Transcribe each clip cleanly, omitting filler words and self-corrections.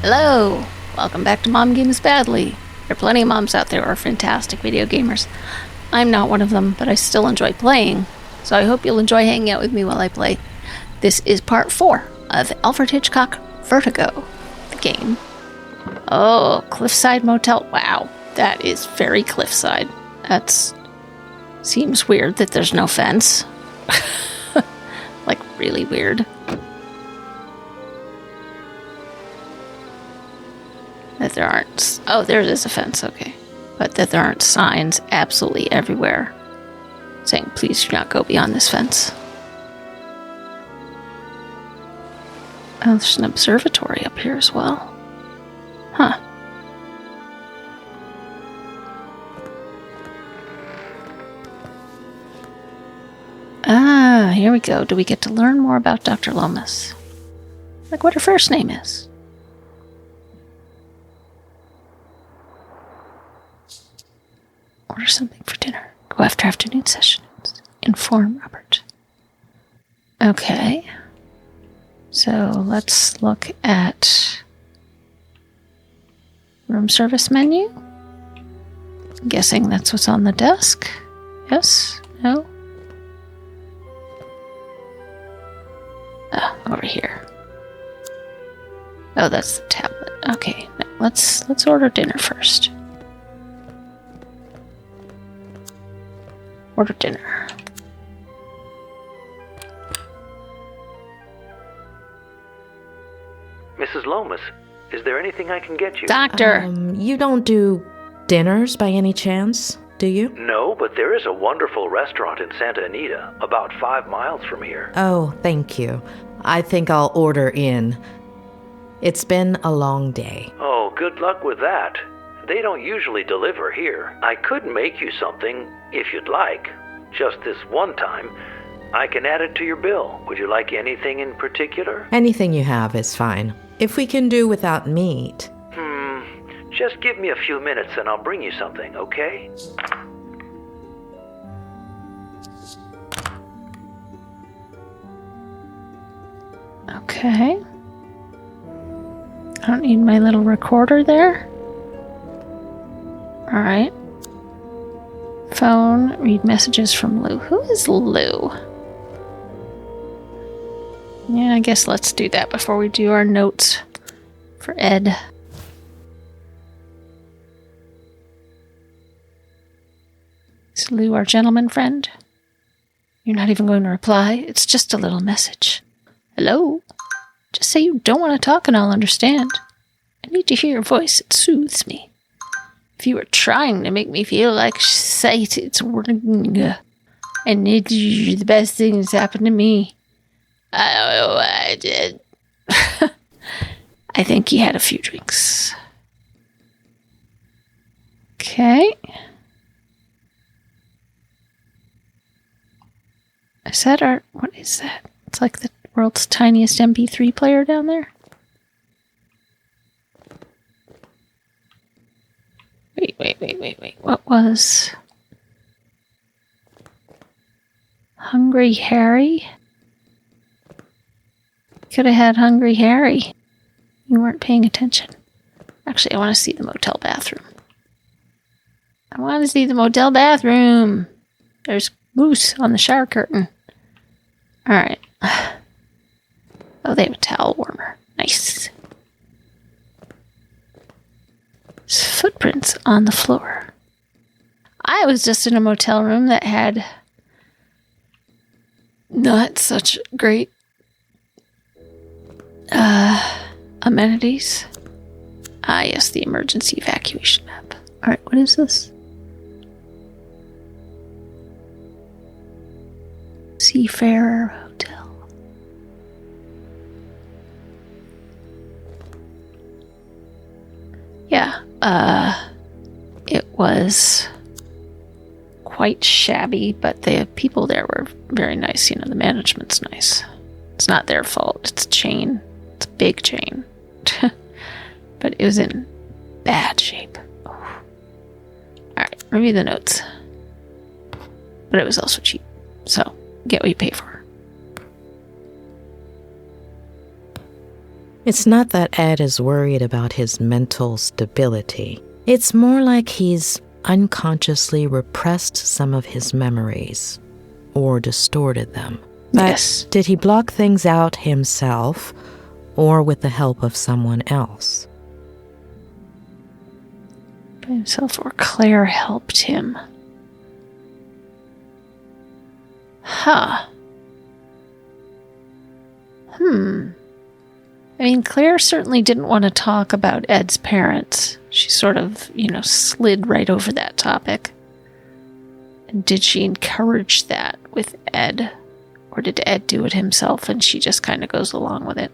Hello! Welcome back to Mom Games Badly. There are plenty of moms out there who are fantastic video gamers. I'm not one of them, but I still enjoy playing, so I hope you'll enjoy hanging out with me while I play. This is part 4 of Alfred Hitchcock VERTIGO, the game. Oh, Cliffside Motel. Wow, that is very cliffside. Seems weird that there's no fence. Like, really weird. That there aren't... Oh, there is a fence, okay. But that there aren't signs absolutely everywhere saying, please do not go beyond this fence. Oh, there's an observatory up here as well. Huh. Ah, here we go. Do we get to learn more about Dr. Lomas? Like what her first name is. Order something for dinner. Go after afternoon sessions. Inform Robert. Okay. So let's look at room service menu. I'm guessing that's what's on the desk. Yes? No? Over here. Oh, that's the tablet. Okay, now let's order dinner first. Order dinner. Mrs. Lomas, is there anything I can get you? Doctor! You don't do dinners by any chance, do you? No, but there is a wonderful restaurant in Santa Anita, about 5 miles from here. Oh, thank you. I think I'll order in. It's been a long day. Oh, good luck with that. They don't usually deliver here. I could make you something, if you'd like. Just this one time. I can add it to your bill. Would you like anything in particular? Anything you have is fine. If we can do without meat. Just give me a few minutes and I'll bring you something, okay? Okay. I don't need my little recorder there. Alright. Phone, read messages from Lou. Who is Lou? Yeah, I guess let's do that before we do our notes for Ed. Is Lou our gentleman friend? You're not even going to reply? It's just a little message. Hello? Just say you don't want to talk and I'll understand. I need to hear your voice. It soothes me. If you were trying to make me feel like shit, it's working. And it's the best thing that's happened to me. I don't know what I did. I think he had a few drinks. Okay. Is that our... What is that? It's like the world's tiniest MP3 player down there. Wait. What was... Hungry Harry? Could have had Hungry Harry. You weren't paying attention. Actually, I want to see the motel bathroom. There's moose on the shower curtain. Alright. Oh, they have a towel warmer. Nice. There's footprints on the floor. I was just in a motel room that had not such great amenities. Ah, yes, the emergency evacuation map. Alright, what is this? Seafarer Hotel. Yeah, it was quite shabby, but the people there were very nice. You know, the management's nice. It's not their fault. It's a chain. It's a big chain. But it was in bad shape. Oh. Alright, review the notes. But it was also cheap. So, get what you pay for. It's not that Ed is worried about his mental stability. It's more like he's unconsciously repressed some of his memories or distorted them. But Yes. did he block things out himself or with the help of someone else? By himself, or Claire helped him. Huh. I mean, Claire certainly didn't want to talk about Ed's parents. She sort of, slid right over that topic. And did she encourage that with Ed? Or did Ed do it himself and she just kind of goes along with it?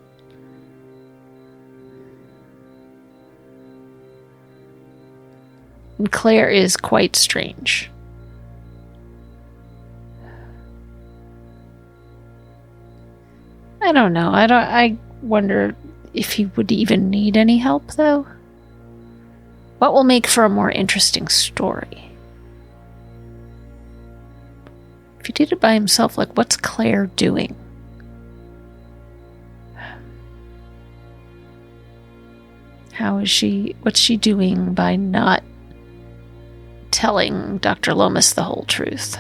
And Claire is quite strange. I don't know. I wonder if he would even need any help, though. What will make for a more interesting story? If he did it by himself, what's Claire doing? What's she doing by not telling Dr. Lomas the whole truth?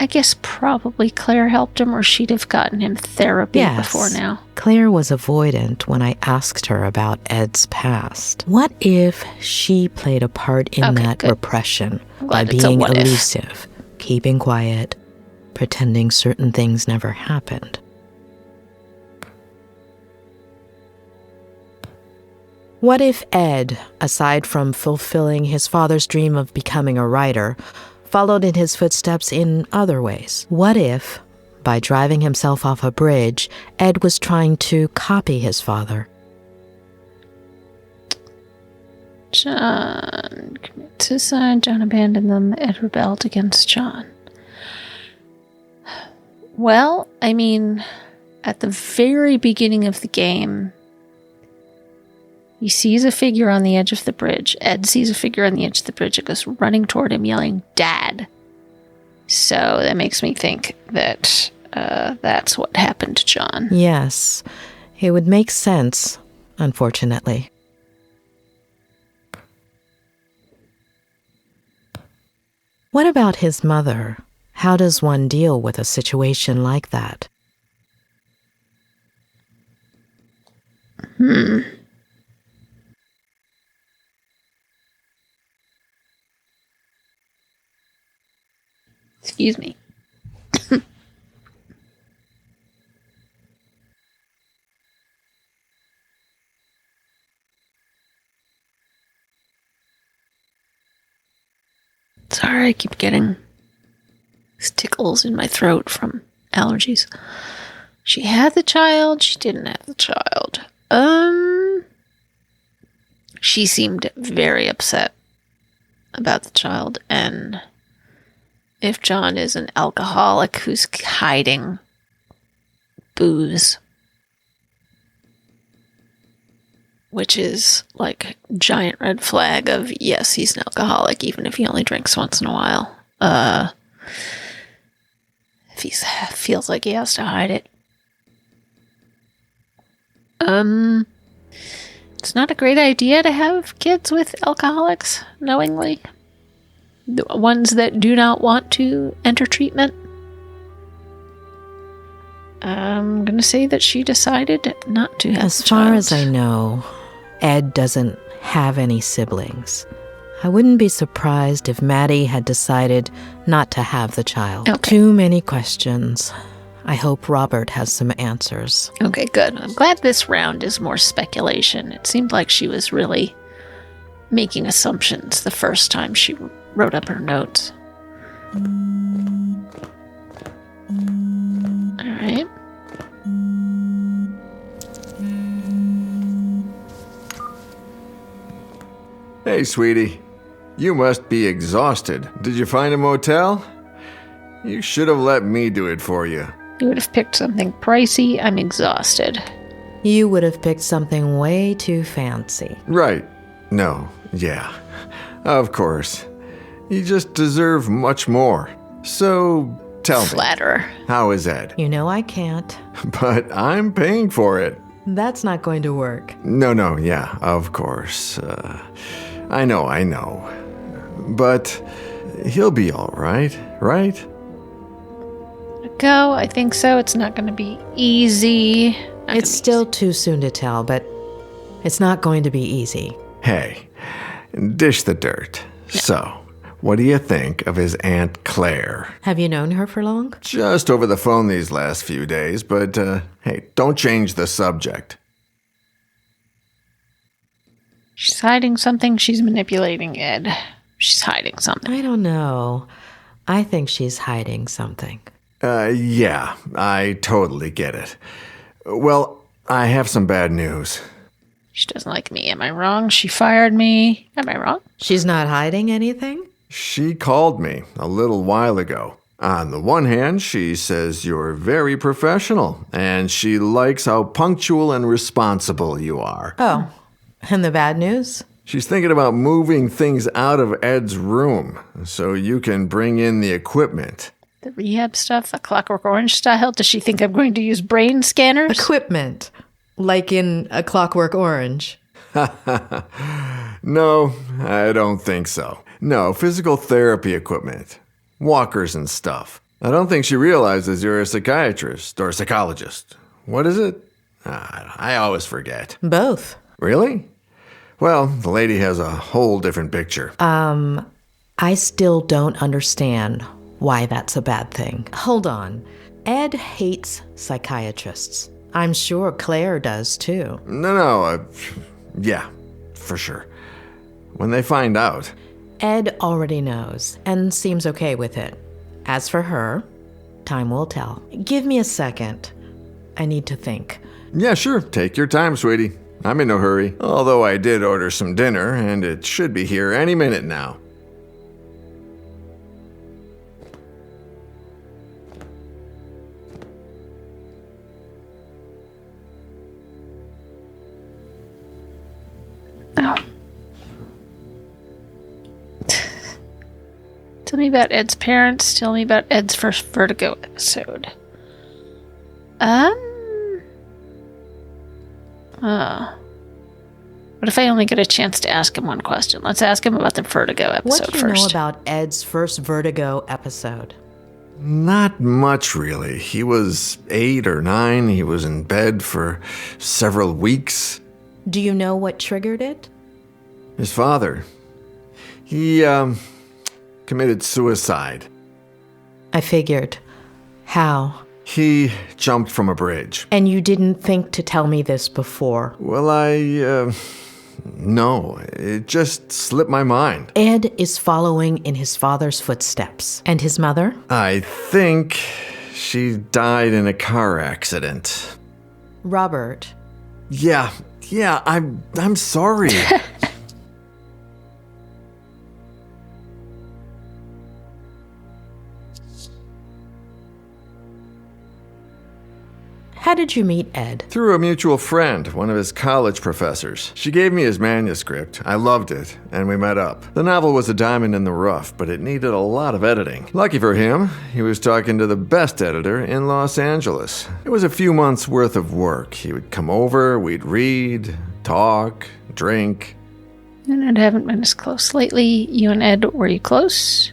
I guess probably Claire helped him, or she'd have gotten him therapy before now. Claire was avoidant when I asked her about Ed's past. What if she played a part in that repression by being elusive, keeping quiet, pretending certain things never happened? What if Ed, aside from fulfilling his father's dream of becoming a writer, followed in his footsteps in other ways? What if, by driving himself off a bridge, Ed was trying to copy his father? John committed suicide. John abandoned them. Ed rebelled against John. Well, I mean, at the very beginning of the game, he sees a figure on the edge of the bridge. Ed sees a figure on the edge of the bridge and goes running toward him, yelling, "Dad!" So that makes me think that that's what happened to John. Yes, it would make sense, unfortunately. What about his mother? How does one deal with a situation like that? Excuse me. Sorry, I keep getting tickles in my throat from allergies. She had the child. She didn't have the child. She seemed very upset about the child, and if John is an alcoholic who's hiding booze, which is like a giant red flag of, yes, he's an alcoholic, even if he only drinks once in a while. If he feels like he has to hide it. It's not a great idea to have kids with alcoholics, knowingly. The ones that do not want to enter treatment. I'm going to say that she decided not to have As far as I know, Ed doesn't have any siblings. I wouldn't be surprised if Maddie had decided not to have the child. Okay. Too many questions. I hope Robert has some answers. Okay, good. I'm glad this round is more speculation. It seemed like she was really making assumptions the first time she wrote up her notes. All right. Hey, sweetie. You must be exhausted. Did you find a motel? You should have let me do it for you. You would have picked something pricey. I'm exhausted. You would have picked something way too fancy. Right. No. Yeah. Of course. You just deserve much more. So, tell me. Flatterer. How is Ed? You know I can't. But I'm paying for it. That's not going to work. No, yeah, of course. I know. But he'll be all right? Go, I think so. It's not going to be easy. It's still too soon to tell, but it's not going to be easy. Hey, dish the dirt. No. So, what do you think of his Aunt Claire? Have you known her for long? Just over the phone these last few days, but hey, don't change the subject. She's hiding something. She's manipulating Ed. She's hiding something. I don't know. I think she's hiding something. Yeah, I totally get it. Well, I have some bad news. She doesn't like me. Am I wrong? She fired me. Am I wrong? She's not hiding anything? She called me a little while ago. On the one hand, she says you're very professional, and she likes how punctual and responsible you are. Oh, and the bad news? She's thinking about moving things out of Ed's room so you can bring in the equipment. The rehab stuff, a Clockwork Orange style? Does she think I'm going to use brain scanners? Equipment. Like in A Clockwork Orange. No, I don't think so. No, physical therapy equipment. Walkers and stuff. I don't think she realizes you're a psychiatrist or psychologist. What is it? I always forget. Both. Really? Well, the lady has a whole different picture. I still don't understand why that's a bad thing. Hold on. Ed hates psychiatrists. I'm sure Claire does too. No, yeah, for sure. When they find out. Ed already knows and seems okay with it. As for her, time will tell. Give me a second. I need to think. Yeah, sure. Take your time, sweetie. I'm in no hurry. Although I did order some dinner, and it should be here any minute now. Oh. Tell me about Ed's parents. Tell me about Ed's first Vertigo episode. What if I only get a chance to ask him one question? Let's ask him about the Vertigo episode What do you first. know about Ed's first Vertigo episode? Not much, really. He was 8 or 9. He was in bed for several weeks. Do you know what triggered it? His father. He, committed suicide. I figured. How? He jumped from a bridge. And you didn't think to tell me this before? Well, no. It just slipped my mind. Ed is following in his father's footsteps. And his mother? I think she died in a car accident. Robert. Yeah, I'm sorry. How did you meet Ed? Through a mutual friend, one of his college professors. She gave me his manuscript. I loved it, and we met up. The novel was a diamond in the rough, but it needed a lot of editing. Lucky for him, he was talking to the best editor in Los Angeles. It was a few months' worth of work. He would come over, we'd read, talk, drink. And I haven't been as close lately. You and Ed, were you close?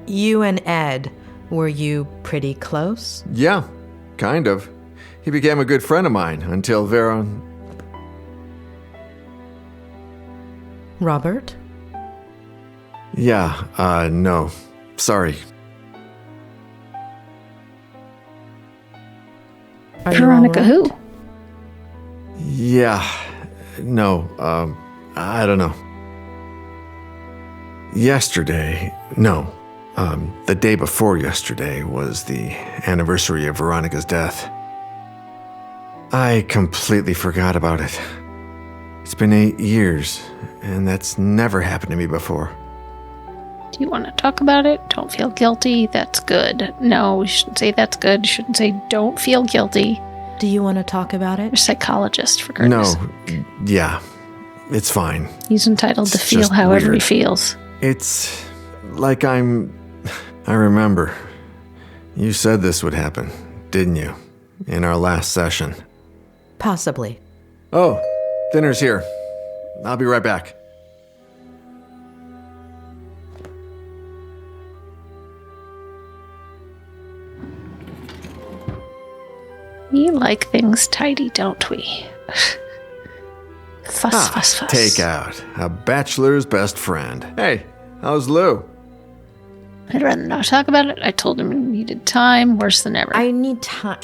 You and Ed, were you pretty close? Yeah. Kind of. He became a good friend of mine until Vera... Robert? Yeah, no. Sorry. Are you Veronica all right? who? Yeah. No, I don't know. Yesterday... No. The day before yesterday was the anniversary of Veronica's death. I completely forgot about it. It's been 8 years, and that's never happened to me before. Do You want to talk about it? Don't feel guilty. That's good. No, you shouldn't say that's good. You shouldn't say don't feel guilty. Do you want to talk about You're it? a psychologist, for goodness No, yeah, it's fine. He's entitled to It's feel just however he weird. feels. It's like I remember. You said this would happen, didn't you? In our last session. Possibly. Oh, dinner's here. I'll be right back. We like things tidy, don't we? Fuss. Take out. A bachelor's best friend. Hey, how's Lou? I'd rather not talk about it. I told him he needed time. Worse than ever. I need time.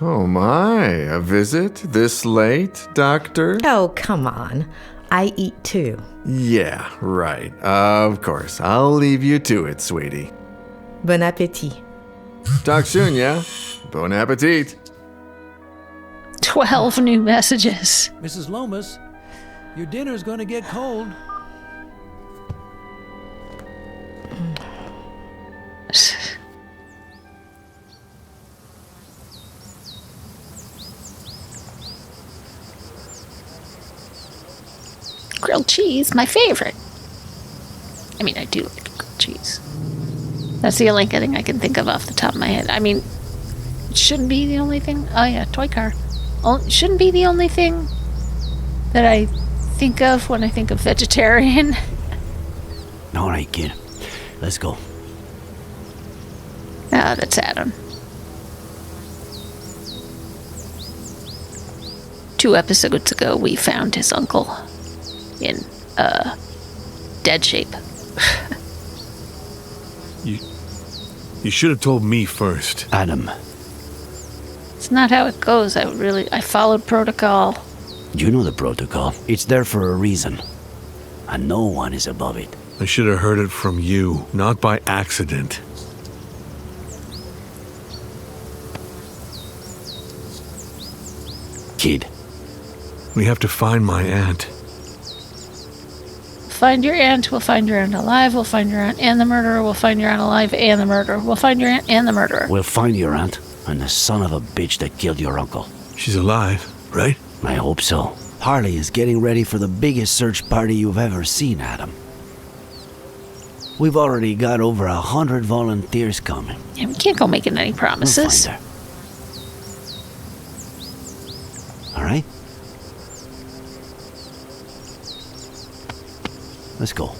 Oh my, a visit this late, doctor? Oh, come on. I eat too. Yeah, right. Of course. I'll leave you to it, sweetie. Bon appétit. Talk soon, yeah? Bon appetit. 12 new messages. Mrs. Lomas, your dinner's gonna get cold. Grilled cheese, my favorite. I mean, I do like grilled cheese. That's the only thing I can think of off the top of my head. I mean, it shouldn't be the only thing. Oh yeah, toy car. It shouldn't be the only thing that I think of when I think of vegetarian. All right, kid. Let's go. Ah, that's Adam. 2 episodes ago, we found his uncle in dead shape. You should have told me first. Adam, It's not how it goes. I followed protocol. you know the protocol. It's there for a reason. And no one is above it. I should have heard it from you, not by accident. Kid, We have to find my aunt. Find your aunt. We'll find your aunt alive. We'll find your aunt and the murderer. We'll find your aunt alive and the murderer. We'll find your aunt and the murderer. we'll find your aunt and the son of a bitch that killed your uncle. She's alive, right? I hope so. Harley is getting ready for the biggest search party you've ever seen, Adam. We've already got over 100 volunteers coming. Yeah, we can't go making any We'll promises. find her. All right? Let's go.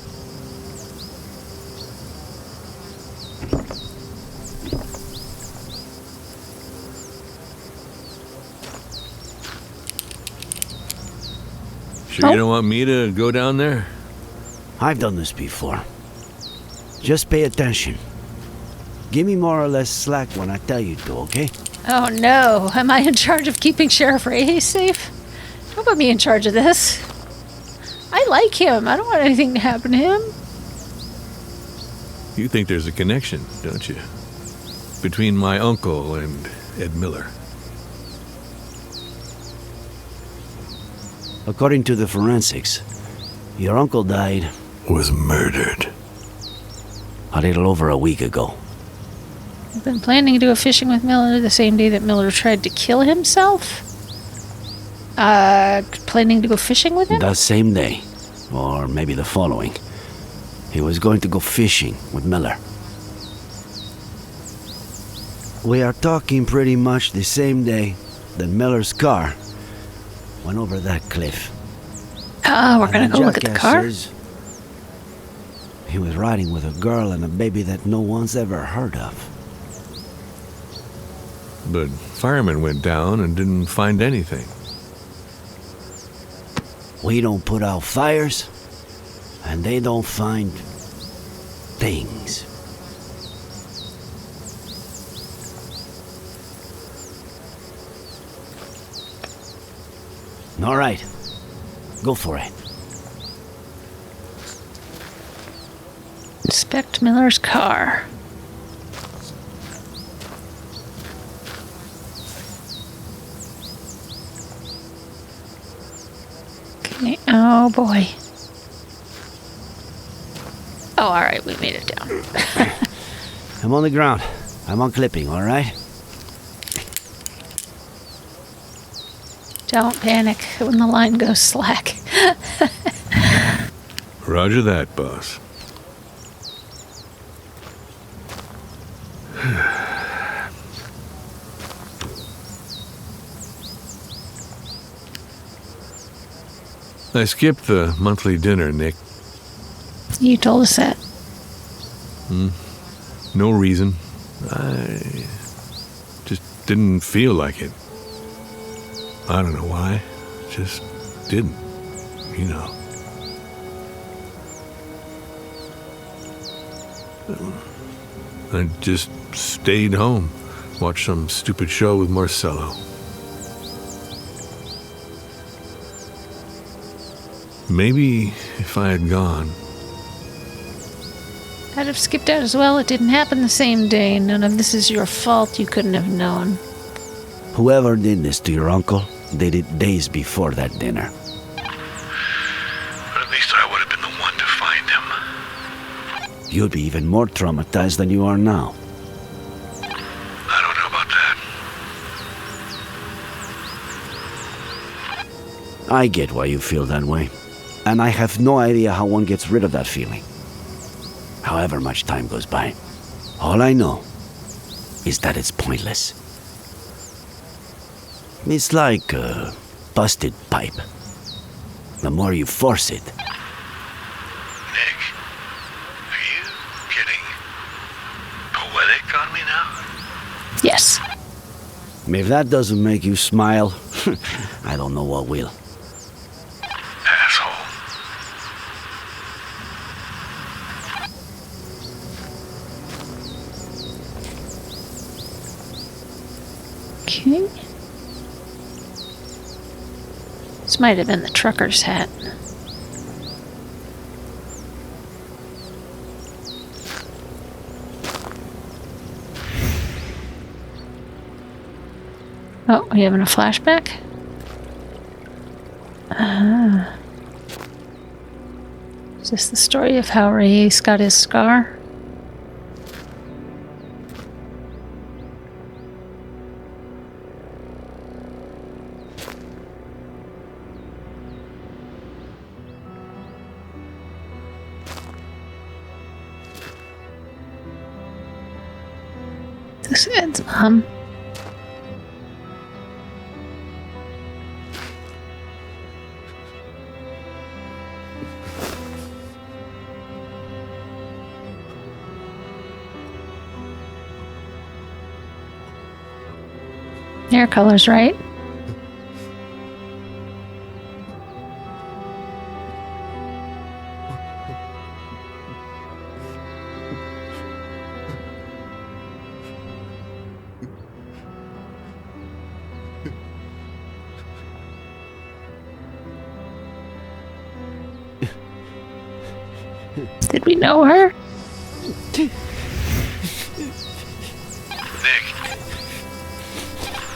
Sure you don't want me to go down there? I've done this before. Just pay attention. Give me more or less slack when I tell you to, okay? Oh no, am I in charge of keeping Sheriff Ray safe? Don't put me in charge of this. I like him. I don't want anything to happen to him. You think there's a connection, don't you? Between my uncle and Ed Miller. According to the forensics, your uncle died Was murdered. a little over a week ago. I've been planning to go fishing with Miller the same day that Miller tried to kill himself. Planning to go fishing with him? The same day, or maybe the following, he was going to go fishing with Miller. We are talking pretty much the same day that Miller's car went over that cliff. Oh, we're gonna And go look at the jackass car? says he was riding with a girl and a baby that no one's ever heard of. But firemen went down and didn't find anything. We don't put out fires, and they don't find things. All right, go for it. Inspect Miller's car. Oh, boy. Oh, all right, we made it down. I'm on the ground. I'm unclipping, all right? Don't panic when the line goes slack. Roger that, boss. I skipped the monthly dinner, Nick. You told us that. No reason. I just didn't feel like it. I don't know why. Just didn't, you know. I just stayed home, watched some stupid show with Marcello. Maybe if I had gone. I'd have skipped out as well. It didn't happen the same day. None of this is your fault. You couldn't have known. Whoever did this to your uncle did it days before that dinner. But at least I would have been the one to find him. You'd be even more traumatized than you are now. I don't know about that. I get why you feel that way. And I have no idea how one gets rid of that feeling. However much time goes by. All I know is that it's pointless. It's like a busted pipe. The more you force it. Nick, are you getting poetic on me now? Yes. If that doesn't make you smile, I don't know what will. Asshole. Okay. This might have been the trucker's hat. Oh, are you having a flashback? Is this the story of how Reyes got his scar? This ends hair color's right. Did we know her? Nick.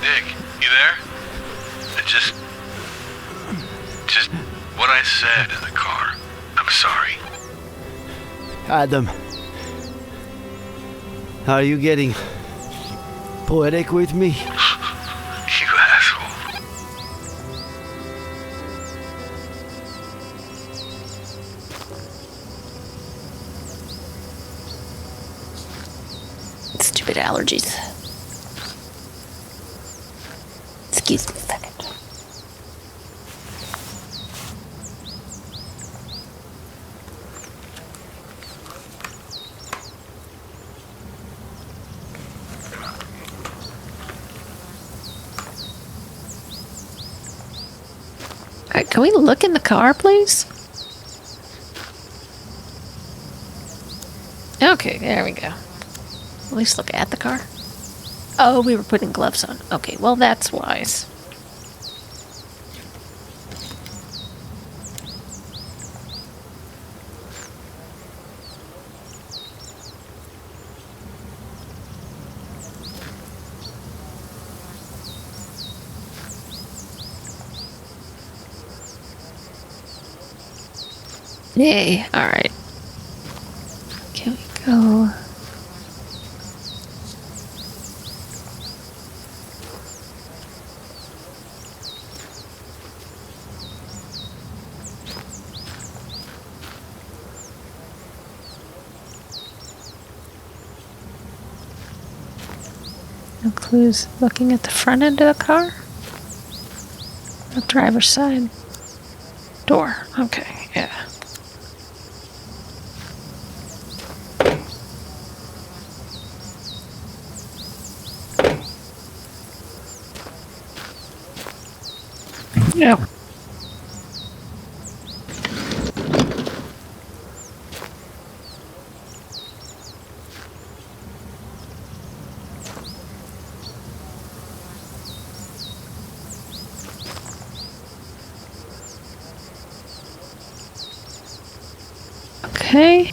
Nick, you there? Just what I said in the car. I'm sorry. Adam, are you getting poetic with me? You asshole. Stupid allergies. Excuse me a second. Alright, can we look in the car, please? Okay, there we go. At least look at the car. Oh, we were putting gloves on. Okay, well, that's wise. Yay. Alright. Can we go? No clues looking at the front end of the car? The driver's side. Door. Okay, yeah. Yeah. Okay.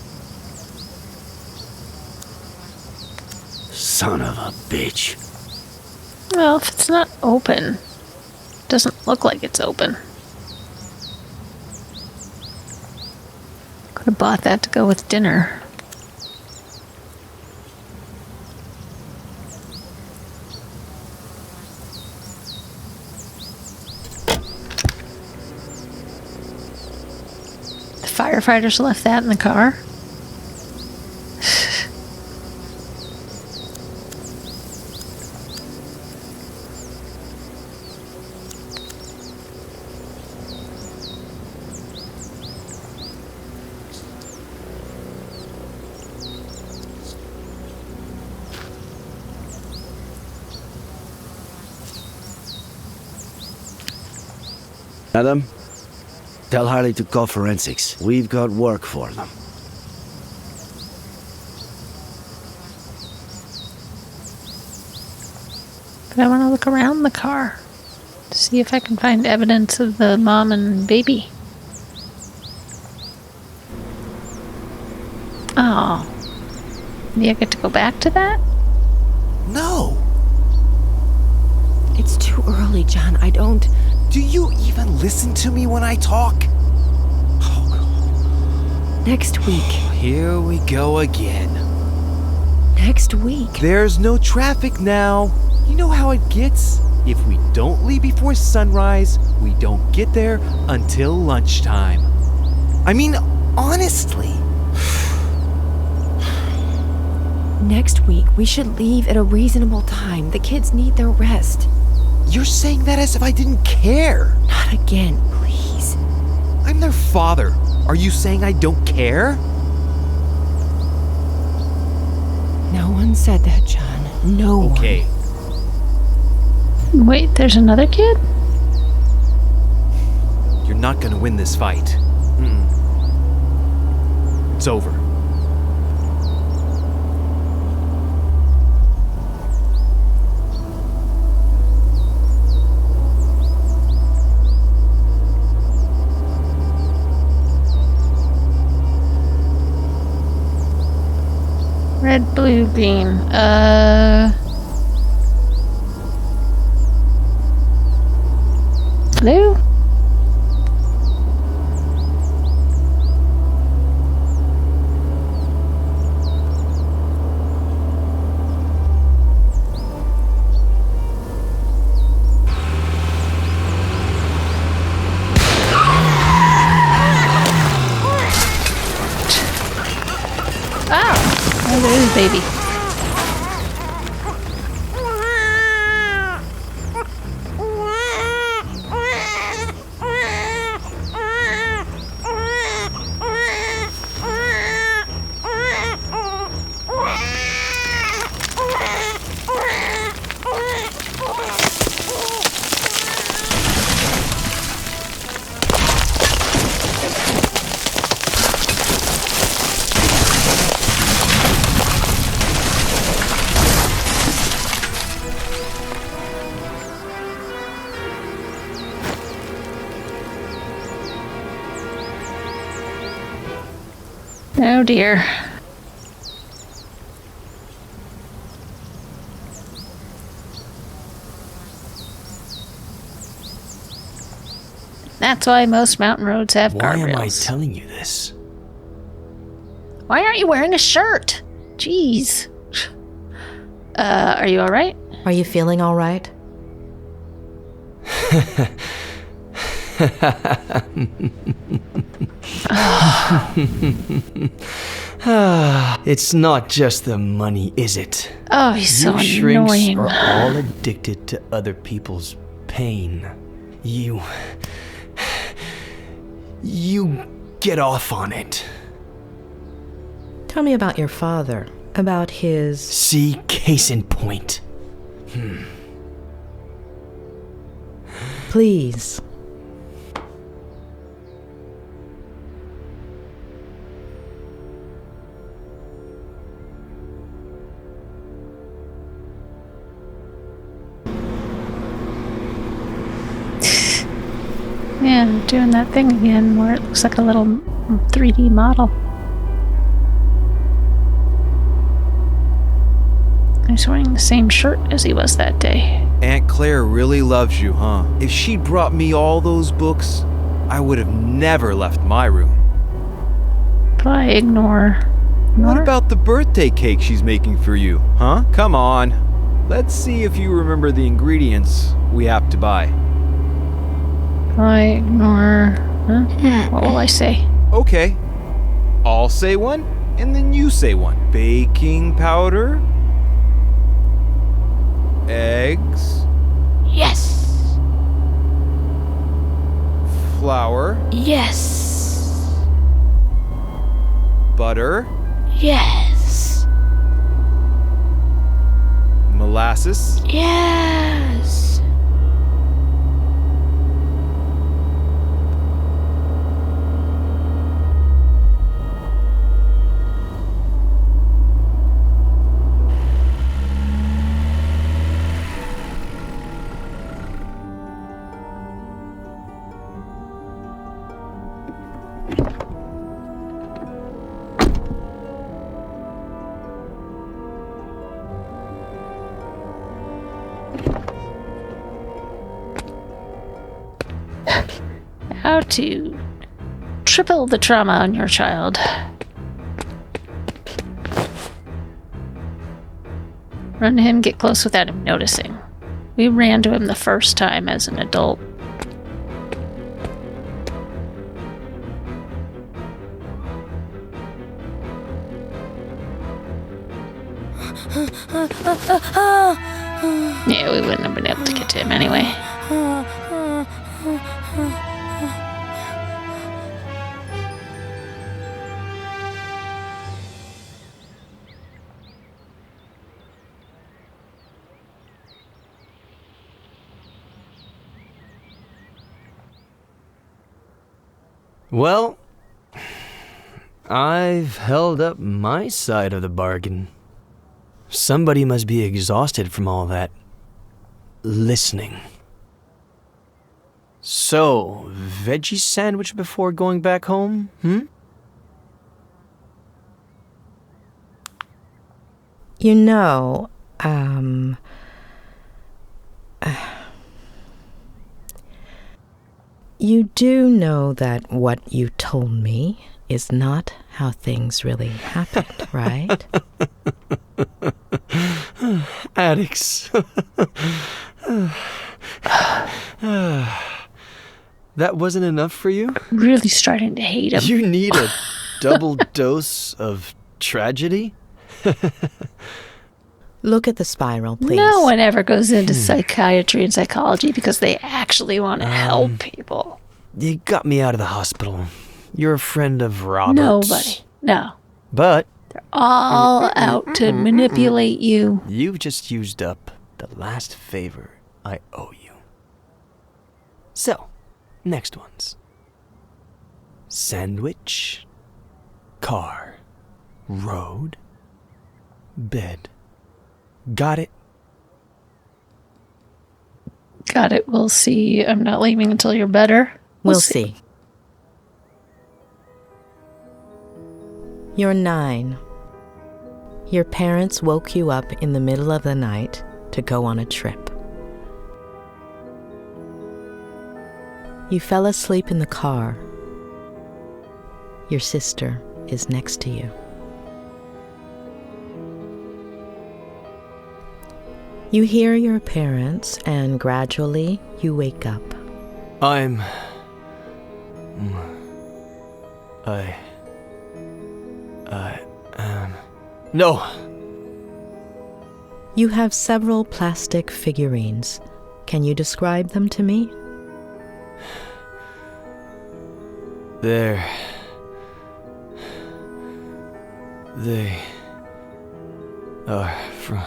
Son of a bitch. Well, if it's not open, it doesn't look like it's open. Could have bought that to go with dinner. The firefighters left that in the car. Adam, tell Harley to call forensics. We've got work for them. But I want to look around the car to see if I can find evidence of the mom and baby. Oh. Maybe I get to go back to that? No! It's too early, John. I don't... Do you even listen to me when I talk? Next week. Here we go again. Next week. There's no traffic now. You know how it gets? If we don't leave before sunrise, we don't get there until lunchtime. I mean, honestly. Next week, we should leave at a reasonable time. The kids need their rest. You're saying that as if I didn't care. Not again, please. I'm their father. Are you saying I don't care? No one said that, John. No one. Okay. Wait, there's another kid? You're not gonna win this fight. It's over. Red, blue, green. Blue? Oh, there's baby. Oh dear. That's why most mountain roads have Why guardrails. am I telling you this? Why aren't you wearing a shirt? Jeez. Are you all right? Are you feeling all right? It's not just the money, is it? Oh, he's so You shrinks annoying. are all addicted to other people's pain. You get off on it. Tell me about your father. About his... See, case in point. Please. Yeah, doing that thing again where it looks like a little 3D model. He's wearing the same shirt as he was that day. Aunt Claire really loves you, huh? If she'd brought me all those books, I would have never left my room. But I ignore. What about the birthday cake she's making for you, huh? Come on. Let's see if you remember the ingredients we have to buy. I ignore. Huh? What will I say? Okay. I'll say one, and then you say one. Baking powder. Eggs. Yes. Flour. Yes. Butter. Yes. Molasses. Yes. How to triple the trauma on your child. Run to him, get close without him noticing. We ran to him the first time as an adult. Yeah, we wouldn't have been able to get to him anyway. Well, I've held up my side of the bargain. Somebody must be exhausted from all that listening. So, veggie sandwich before going back home, You know, you do know that what you told me is not how things really happened, right? Addicts. That wasn't enough for you? Really starting to hate him. You need a double dose of tragedy? Look at the spiral, please. No one ever goes into psychiatry and psychology because they actually want to help people. You got me out of the hospital. You're a friend of Robert's. Nobody. No. But They're all out to manipulate you. you've just used up the last favor I owe you. So, next ones. Sandwich, car, road, bed. Got it? Got it. We'll see. I'm not leaving until you're better. We'll see. You're 9. Your parents woke you up in the middle of the night to go on a trip. You fell asleep in the car. Your sister is next to you. You hear your parents, and gradually you wake up. No. You have several plastic figurines. Can you describe them to me? They are from...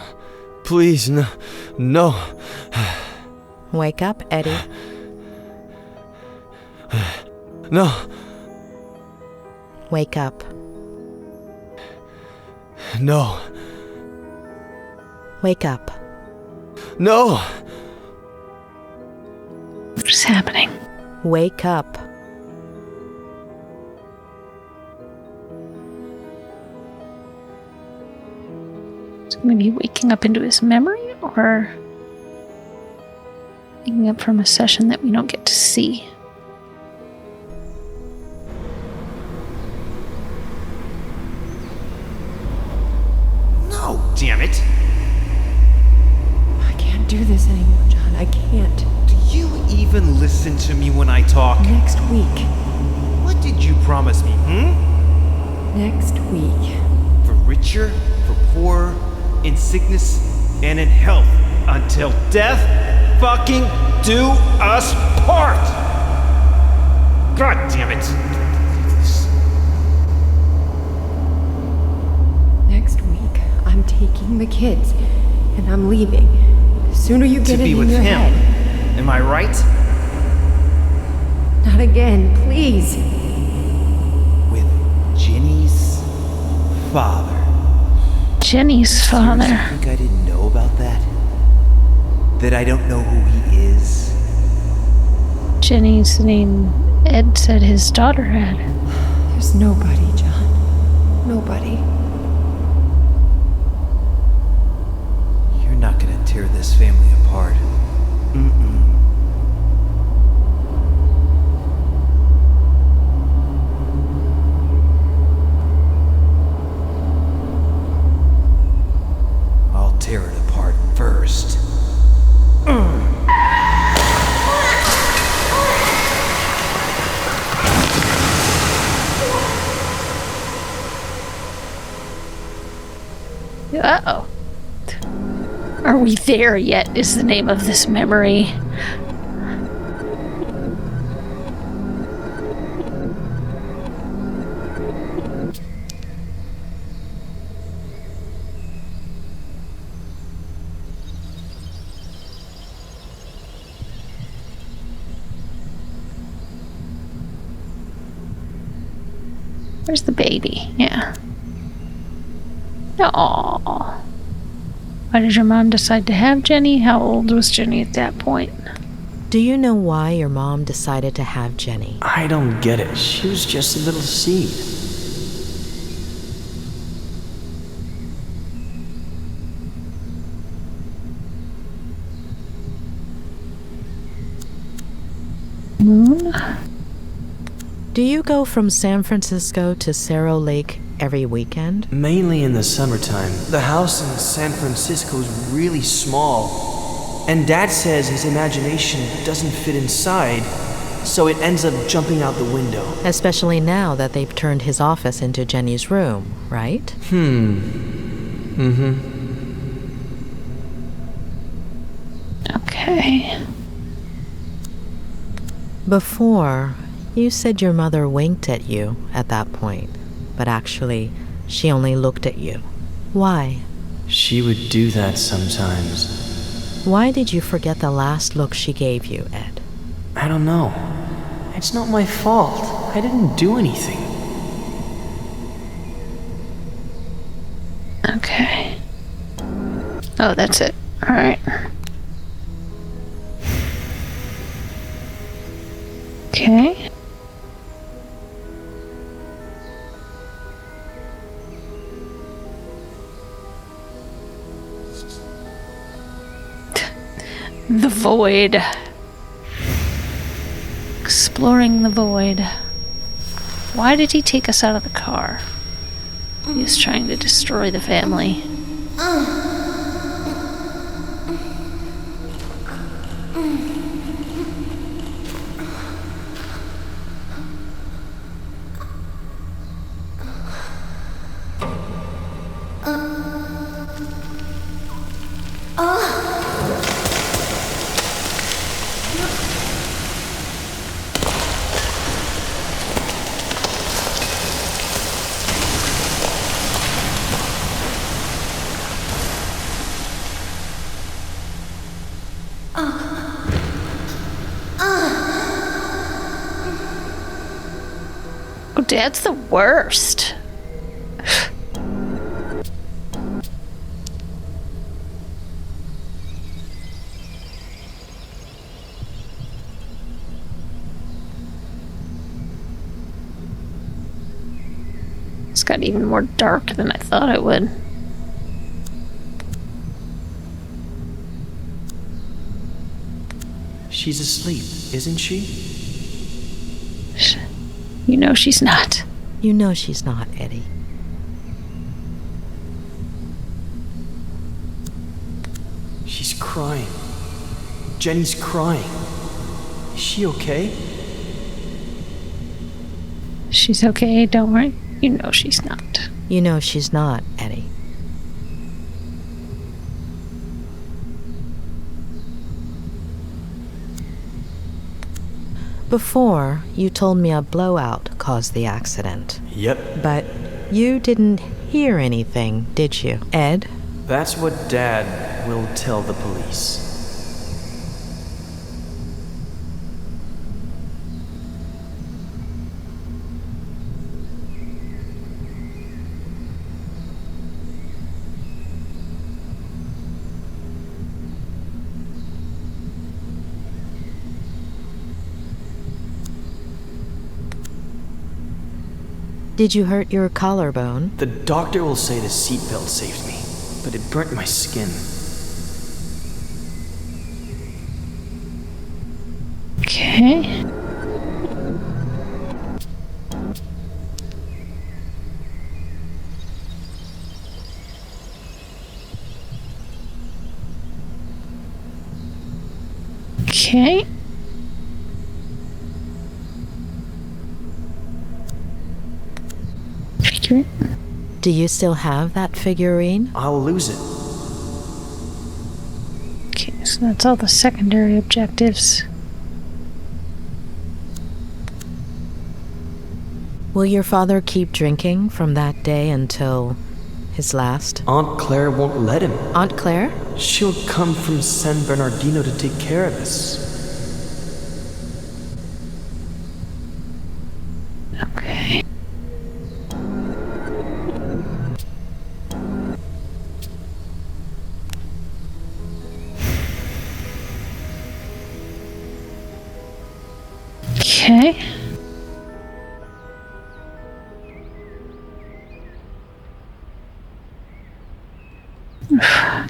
Please, no. Wake up, Eddie. No. Wake up. No. Wake up. No. What is happening? Wake up. Is he going to be waking up into his memory, or waking up from a session that we don't get to see? No, damn it! I can't do this anymore, John. I can't. Do you even listen to me when I talk? Next week. What did you promise me, Next week. For richer, for poorer, in sickness, and in health, until death fucking do us part! God damn it! Next week, I'm taking the kids, and I'm leaving. The sooner you get To it be in with your him. head. Am I right? Not again, please. With Jenny's father. Jenny's father. Seriously, you think I didn't know about that? That I don't know who he is? Jenny's the name Ed said his daughter had. There's nobody, John. Nobody. You're not gonna tear this family apart. I'll tear it apart first. Uh-oh. Are we there yet, is the name of this memory. Where's the baby? Yeah. Aww. Why did your mom decide to have Jenny? How old was Jenny at that point? Do you know why your mom decided to have Jenny? I don't get it. She was just a little seed. Moon? Do you go from San Francisco to Cerro Lake every weekend? Mainly in the summertime. The house in San Francisco is really small. And Dad says his imagination doesn't fit inside, so it ends up jumping out the window. Especially now that they've turned his office into Jenny's room, right? Okay. Before, you said your mother winked at you at that point, but actually, she only looked at you. Why? She would do that sometimes. Why did you forget the last look she gave you, Ed? I don't know. It's not my fault. I didn't do anything. Okay. Oh, that's it. Alright. Okay. The void. Exploring the void. Why did he take us out of the car? He was trying to destroy the family. Dad's the worst. It's got even more dark than I thought it would. She's asleep, isn't she? You know she's not. You know she's not, Eddie. She's crying. Jenny's crying. Is she okay? She's okay, don't worry. You know she's not. You know she's not, Eddie. Before, you told me a blowout caused the accident. Yep. But you didn't hear anything, did you, Ed? That's what Dad will tell the police. Did you hurt your collarbone? The doctor will say the seatbelt saved me, but it burnt my skin. Okay. Okay. Figure. Do you still have that figurine? I'll lose it. Okay, so that's all the secondary objectives. Will your father keep drinking from that day until his last? Aunt Claire won't let him. Aunt Claire? She'll come from San Bernardino to take care of us. Okay. Okay.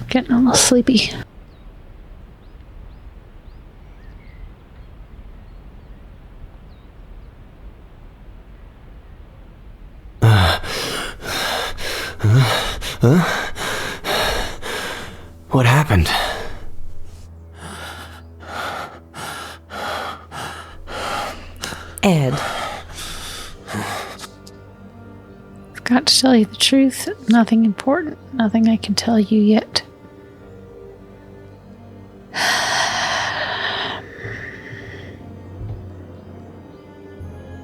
Getting a little sleepy. What happened? Ed. I've got to tell you the truth. Nothing important. Nothing I can tell you yet.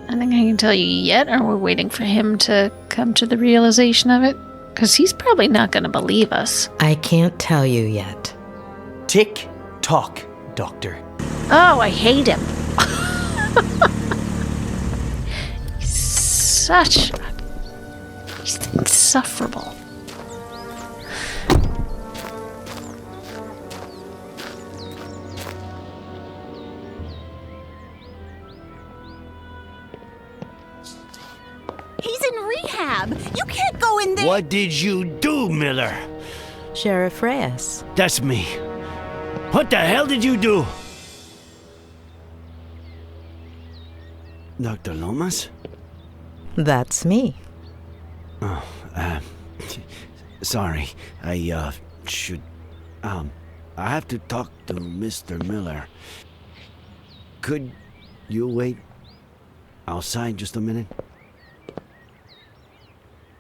Nothing I can tell you yet, or we're waiting for him to come to the realization of it? Because he's probably not going to believe us. I can't tell you yet. Tick tock, Doctor. Oh, I hate him. He's insufferable. He's in rehab. You can't go in there. What did you do, Miller? Sheriff Reyes. That's me. What the hell did you do? Dr. Lomas? That's me. Oh, sorry. I have to talk to Mr. Miller. Could you wait outside just a minute?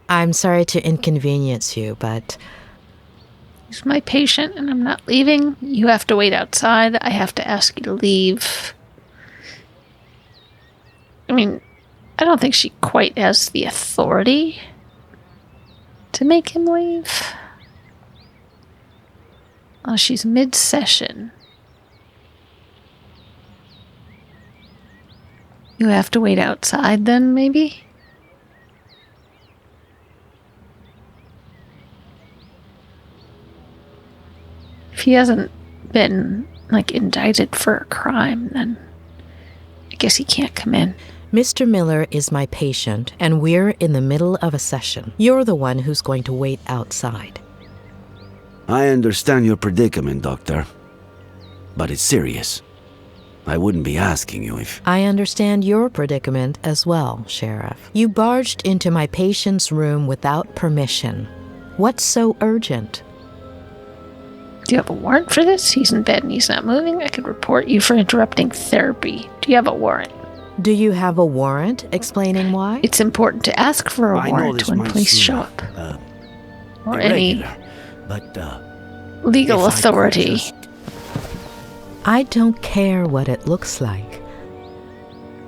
I'm sorry to inconvenience you, but He's my patient, and I'm not leaving. You have to wait outside. I have to ask you to leave. I mean, I don't think she quite has the authority to make him leave. Oh, she's mid-session. You have to wait outside then, maybe? If he hasn't been, indicted for a crime, then I guess he can't come in. Mr. Miller is my patient, and we're in the middle of a session. You're the one who's going to wait outside. I understand your predicament, Doctor. But it's serious. I wouldn't be asking you if... I understand your predicament as well, Sheriff. You barged into my patient's room without permission. What's so urgent? Do you have a warrant for this? He's in bed and he's not moving. I could report you for interrupting therapy. Do you have a warrant? Do you have a warrant explaining why? It's important to ask for a warrant when police show up. Or any legal authority. I don't care what it looks like.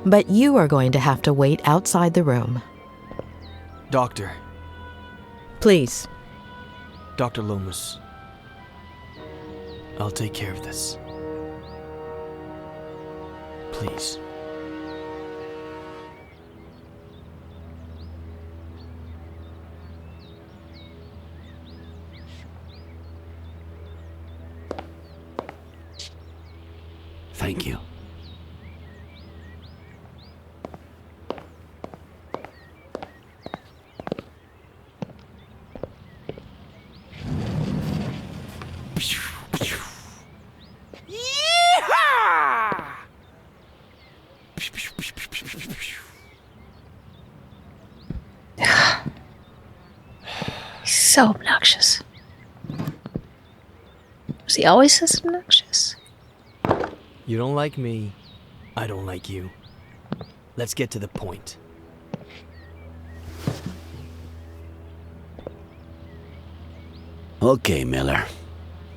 But you are going to have to wait outside the room. Doctor. Please. Dr. Lomas. I'll take care of this. Please. Thank you. So obnoxious. Was he always this obnoxious? You don't like me, I don't like you. Let's get to the point. Okay, Miller.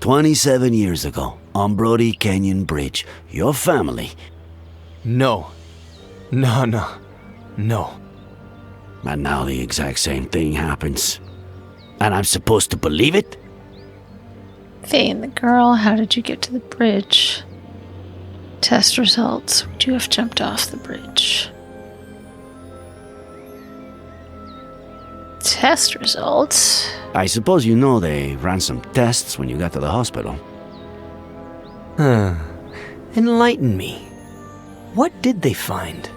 27 years ago, on Brody Canyon Bridge, your family... No. No. And now the exact same thing happens. And I'm supposed to believe it? Vane, the girl, how did you get to the bridge? Test results. Would you have jumped off the bridge? Test results? I suppose you know they ran some tests when you got to the hospital. Enlighten me. What did they find?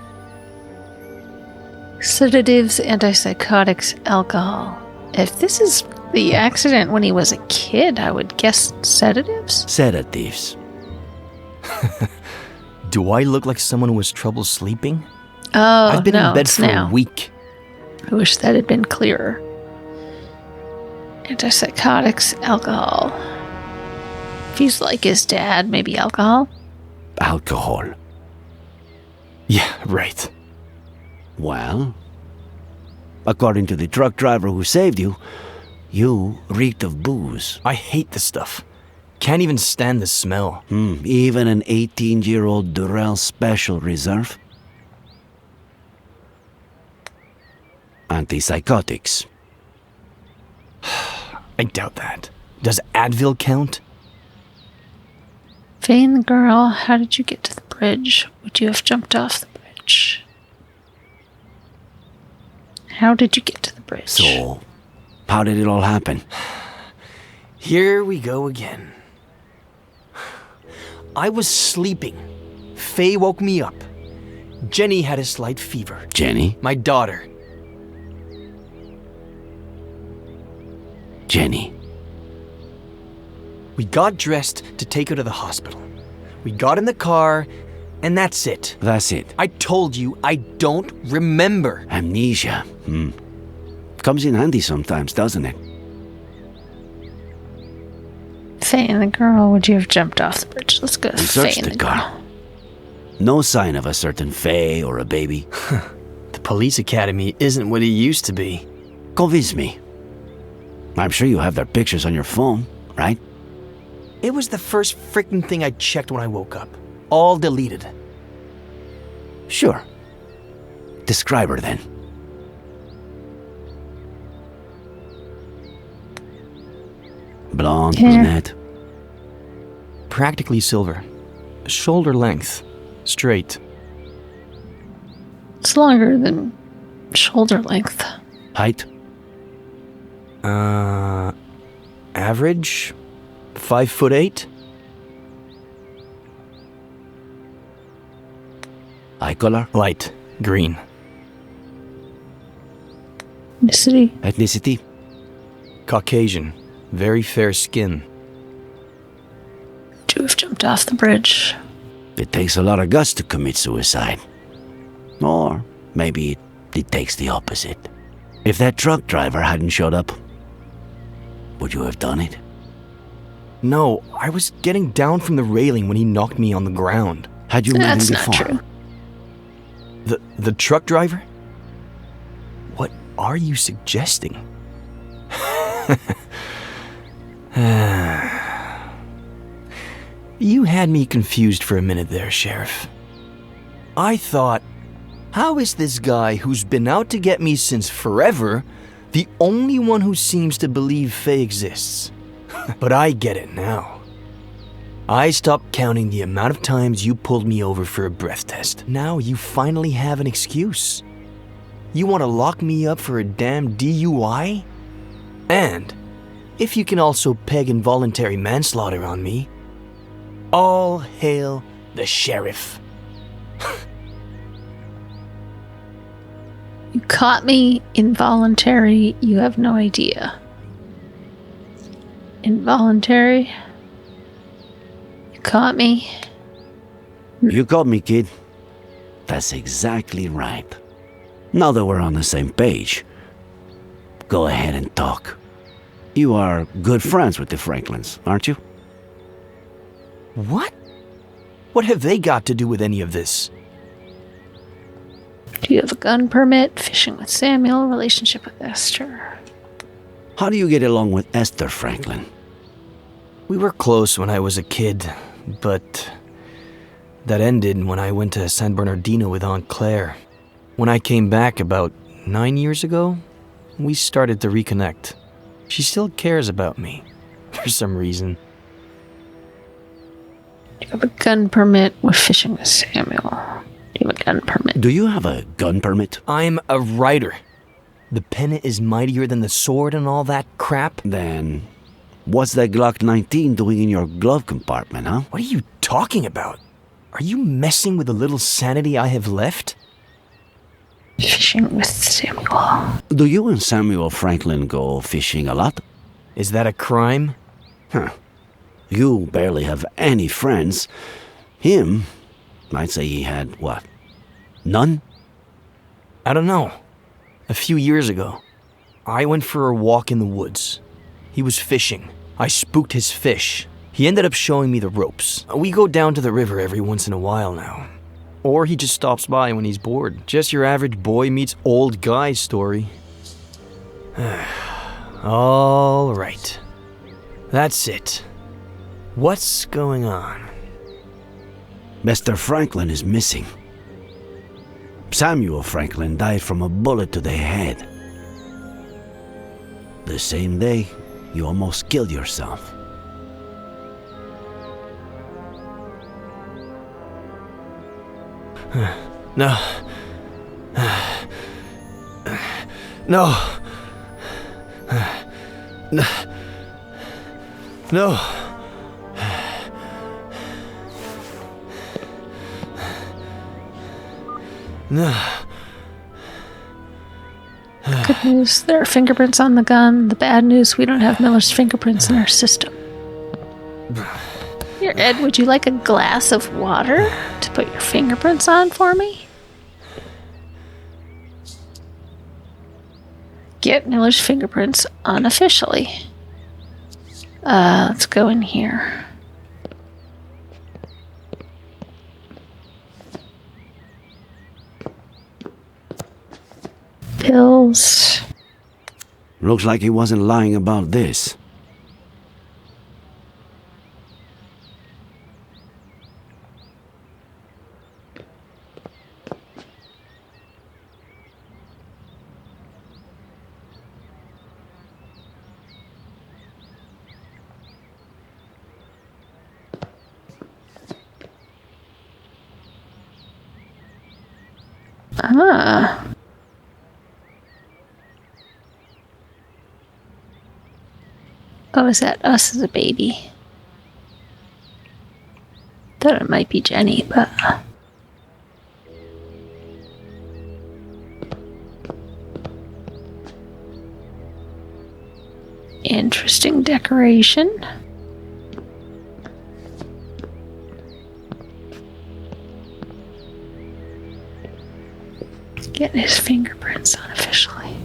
Sedatives, antipsychotics, alcohol. If this is the accident when he was a kid, I would guess sedatives? Sedatives. Do I look like someone who has trouble sleeping? Oh, I've been in bed for a week. I wish that had been clearer. Antipsychotics, alcohol. If he's like his dad, maybe alcohol? Alcohol. Yeah, right. Well, according to the truck driver who saved you, you reeked of booze. I hate this stuff. Can't even stand the smell. Even an 18-year-old Durrell Special Reserve? Antipsychotics. I doubt that. Does Advil count? Vane, the girl, how did you get to the bridge? Would you have jumped off the bridge? How did you get to the bridge? So, how did it all happen? Here we go again. I was sleeping. Faye woke me up. Jenny had a slight fever. Jenny? My daughter. Jenny. We got dressed to take her to the hospital. We got in the car, and that's it. That's it. I told you, I don't remember. Amnesia. Comes in handy sometimes, doesn't it? Faye and the girl, would you have jumped off the bridge? Let's go to We Faye searched and the the car. girl. No sign of a certain Faye or a baby. The police academy isn't what it used to be. Convince me. I'm sure you have their pictures on your phone, right? It was the first freaking thing I checked when I woke up. All deleted. Sure. Describe her then. Blonde, brunette. Practically silver. Shoulder length. Straight. It's longer than shoulder length. Height? Average? 5'8"? Eye color? Light. Green. Ethnicity? Ethnicity? Caucasian. Very fair skin. To have jumped off the bridge. It takes a lot of guts to commit suicide. Or maybe it takes the opposite. If that truck driver hadn't showed up, would you have done it? No, I was getting down from the railing when he knocked me on the ground. Had you met him That's before? not true. The truck driver? What are you suggesting? You had me confused for a minute there, Sheriff. I thought, how is this guy who's been out to get me since forever the only one who seems to believe Faye exists? But I get it now. I stopped counting the amount of times you pulled me over for a breath test. Now you finally have an excuse. You want to lock me up for a damn DUI? And if you can also peg involuntary manslaughter on me, all hail the sheriff. You caught me involuntary. You have no idea. Involuntary? You caught me. You got me, kid. That's exactly right. Now that we're on the same page, go ahead and talk. You are good friends with the Franklins, aren't you? What? What have they got to do with any of this? Do you have a gun permit? Fishing with Samuel? Relationship with Esther? How do you get along with Esther Franklin? We were close when I was a kid, but that ended when I went to San Bernardino with Aunt Claire. When I came back about 9 years ago, we started to reconnect. She still cares about me, for some reason. Do you have a gun permit with Fishing with Samuel? Do you have a gun permit? Do you have a gun permit? I'm a writer. The pen is mightier than the sword and all that crap. Then, what's that Glock 19 doing in your glove compartment, huh? What are you talking about? Are you messing with the little sanity I have left? Fishing with Samuel. Do you and Samuel Franklin go fishing a lot? Is that a crime? Huh. You barely have any friends. Him, I'd say he had, what, none? I don't know. A few years ago, I went for a walk in the woods. He was fishing. I spooked his fish. He ended up showing me the ropes. We go down to the river every once in a while now. Or he just stops by when he's bored. Just your average boy meets old guy story. All right. That's it. What's going on? Mr. Franklin is missing. Samuel Franklin died from a bullet to the head. The same day, you almost killed yourself. No. No. No. No. No. Good news, there are fingerprints on the gun. The bad news, we don't have Miller's fingerprints in our system. Here, Ed, would you like a glass of water to put your fingerprints on for me? Get Miller's fingerprints unofficially. Let's go in here. Pills. Looks like he wasn't lying about this. Ah. Oh, is that us as a baby? Thought it might be Jenny, but... Interesting decoration. Getting his fingerprints unofficially.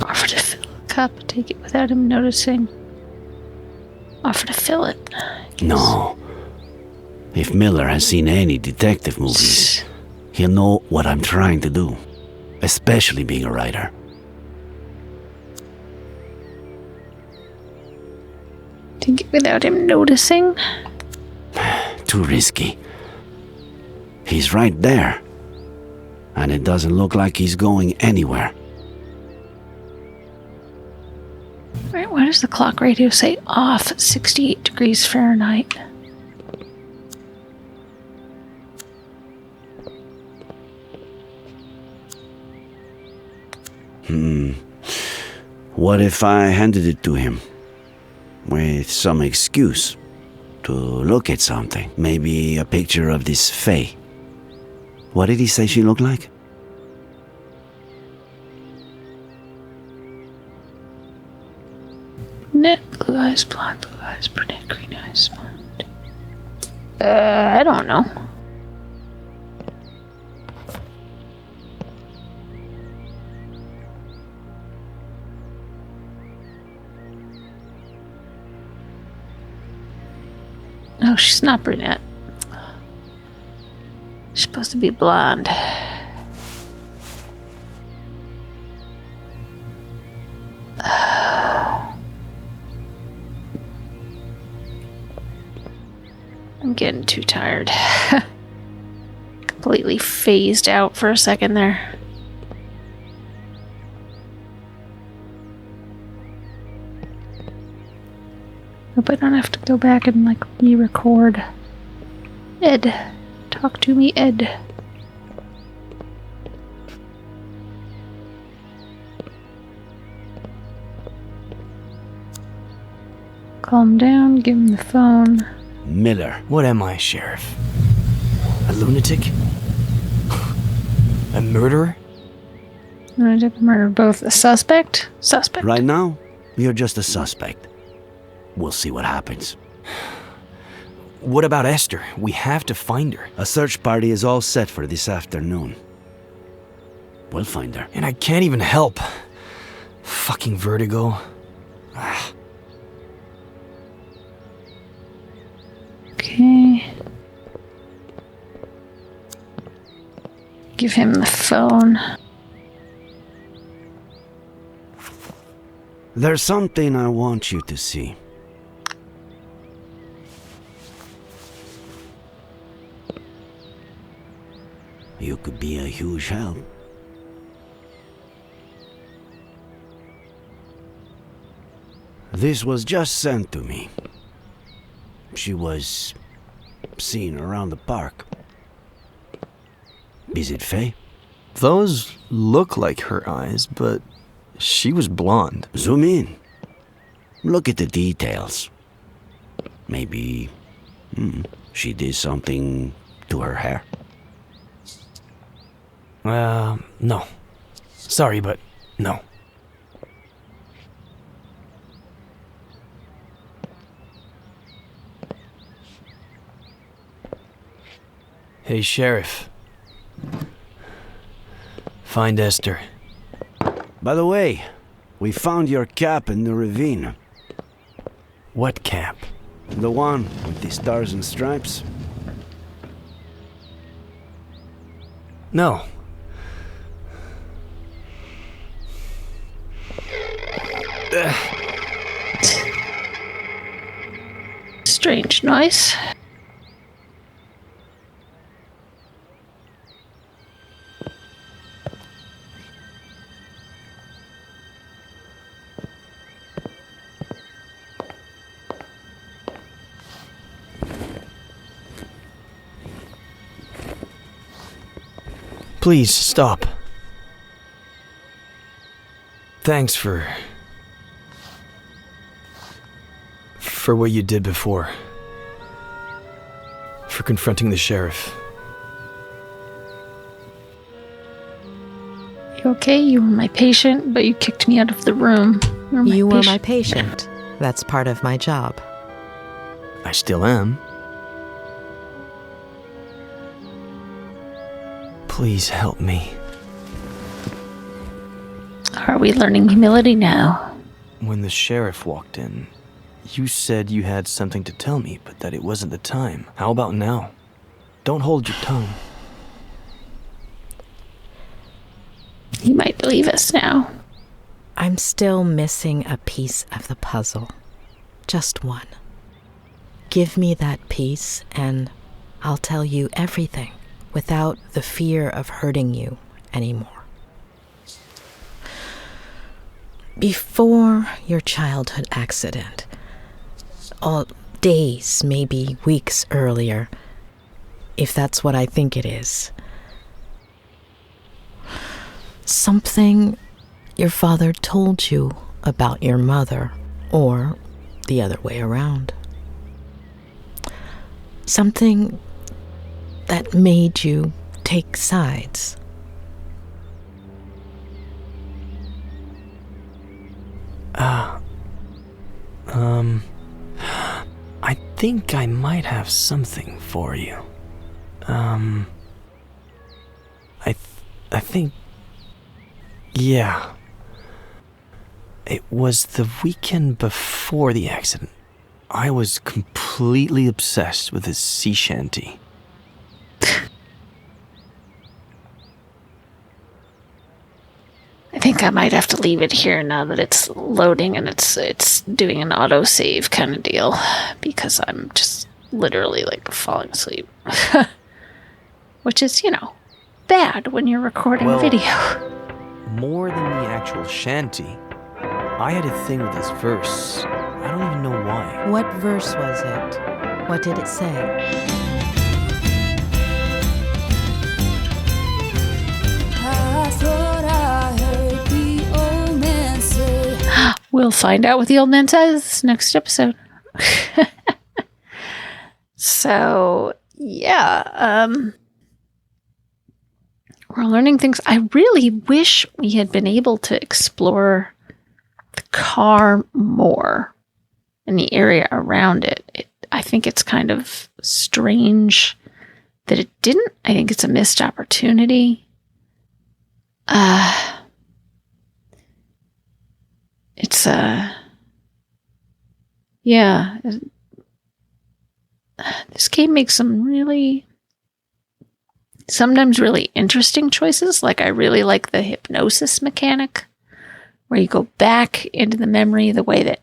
Offer to fill a cup, take it without him noticing. Offer to fill it. No. If Miller has seen any detective movies, he'll know what I'm trying to do. Especially being a writer. Take it without him noticing? Too risky. He's right there. And it doesn't look like he's going anywhere. Right, why does the clock radio say off at 68 degrees Fahrenheit? What if I handed it to him? With some excuse. To look at something. Maybe a picture of this Faye. What did he say she looked like? Brunette, blue eyes, blonde, blue eyes, brunette, green eyes, blonde. I don't know. No, she's not brunette. She's supposed to be blonde. I'm getting too tired. Completely phased out for a second there. Hope I don't have to go back and re-record. Ed, talk to me, Ed. Calm down, give him the phone. Miller. What am I, Sheriff? A lunatic? A murderer? Lunatic murder, both a suspect? Suspect. Right now, you're just a suspect. We'll see what happens. What about Esther? We have to find her. A search party is all set for this afternoon. We'll find her. And I can't even help. Fucking vertigo. Okay. Give him the phone. There's something I want you to see. You could be a huge help. This was just sent to me. She was seen around the park. Is it Faye? Those look like her eyes, but she was blonde. Zoom in. Look at the details. Maybe she did something to her hair. No. Sorry, but no. Hey, Sheriff. Find Esther. By the way, we found your cap in the ravine. What cap? The one with the stars and stripes? No. Strange noise. Please, stop. Thanks for what you did before. For confronting the sheriff. You okay? You were my patient, but you kicked me out of the room. You were my patient. That's part of my job. I still am. Please help me. Are we learning humility now? When the sheriff walked in, you said you had something to tell me, but that it wasn't the time. How about now? Don't hold your tongue. You might believe us now. I'm still missing a piece of the puzzle. Just one. Give me that piece and I'll tell you everything without the fear of hurting you anymore. Before your childhood accident, days, maybe weeks earlier, if that's what I think it is, something your father told you about your mother, or the other way around. Something that made you take sides. I think I might have something for you. I think... Yeah. It was the weekend before the accident. I was completely obsessed with his sea shanty. I think I might have to leave it here now that it's loading and it's doing an autosave kind of deal, because I'm just literally like falling asleep. Which is, bad when you're recording a video. More than the actual shanty, I had a thing with this verse. I don't even know why. What verse was it? What did it say? We'll find out what the old man says next episode. So, yeah, we're learning things. I really wish we had been able to explore the car more and the area around it. I think it's kind of strange that it didn't. I think it's a missed opportunity. This game makes some sometimes really interesting choices. Like, I really like the hypnosis mechanic, where you go back into the memory the way that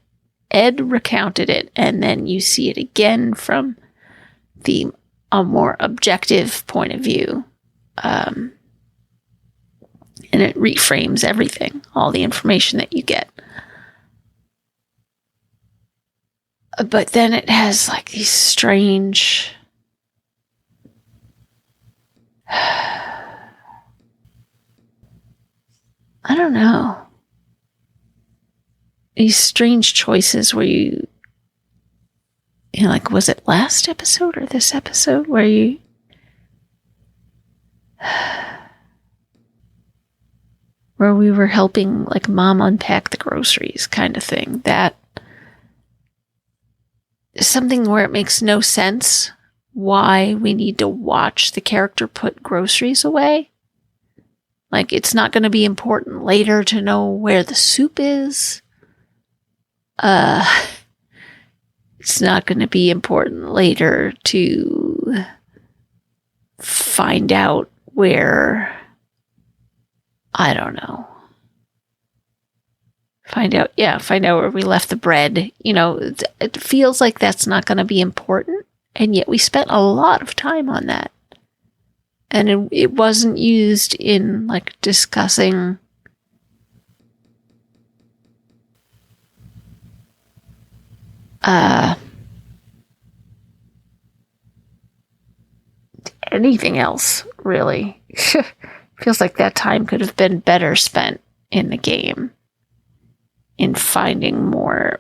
Ed recounted it, and then you see it again from a more objective point of view. And it reframes everything, all the information that you get. But then it has like these strange... I don't know. These strange choices where you like, was it last episode or this episode where you... where we were helping like mom unpack the groceries kind of thing. That is something where it makes no sense why we need to watch the character put groceries away. Like, it's not going to be important later to know where the soup is. It's not going to be important later to find out where, I don't know. Find out where we left the bread. It feels like that's not going to be important. And yet we spent a lot of time on that. And it wasn't used in, like, discussing anything else, really. Feels like that time could have been better spent in the game in finding more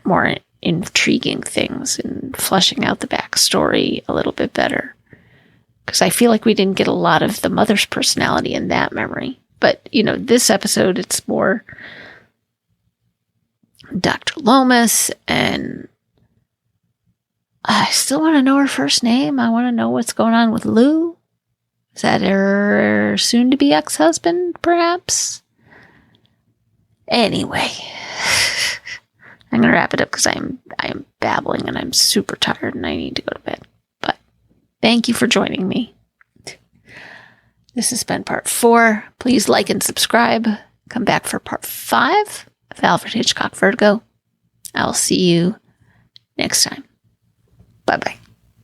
intriguing things and fleshing out the backstory a little bit better. Because I feel like we didn't get a lot of the mother's personality in that memory. But, this episode, it's more Dr. Lomas, and I still want to know her first name. I want to know what's going on with Lou. Is that her soon-to-be ex-husband, perhaps? Anyway, I'm going to wrap it up because I am babbling and I'm super tired and I need to go to bed. But thank you for joining me. This has been part 4. Please like and subscribe. Come back for part 5 of Alfred Hitchcock Vertigo. I'll see you next time. Bye-bye.